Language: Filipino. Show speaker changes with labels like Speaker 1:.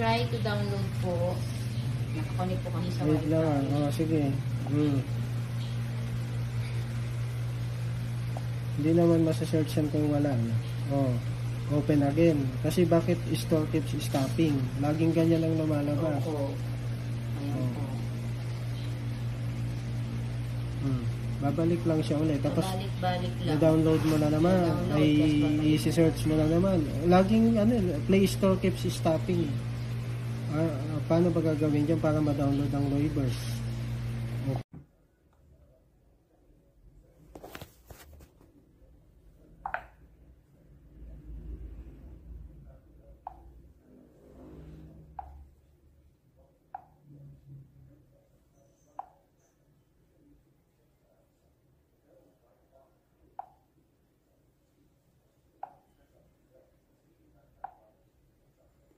Speaker 1: try to download po. Nakakonect po kami sa
Speaker 2: Wait
Speaker 1: Wi-Fi.
Speaker 2: lang. Sige. Hindi naman masa-search yan kung wala. Open again. Kasi bakit store keeps stopping? Laging ganyan lang lumalabas.
Speaker 1: Opo. Ayan po.
Speaker 2: Babalik lang siya ulit. Tapos,
Speaker 1: Balik-balik lang.
Speaker 2: i-download mo na naman.
Speaker 1: I-download,
Speaker 2: Ay,
Speaker 1: tapos babalik.
Speaker 2: i-search mo na naman. Laging, Play Store keeps stopping. Paano ba gagawin dyan para ma-download ang Loibers?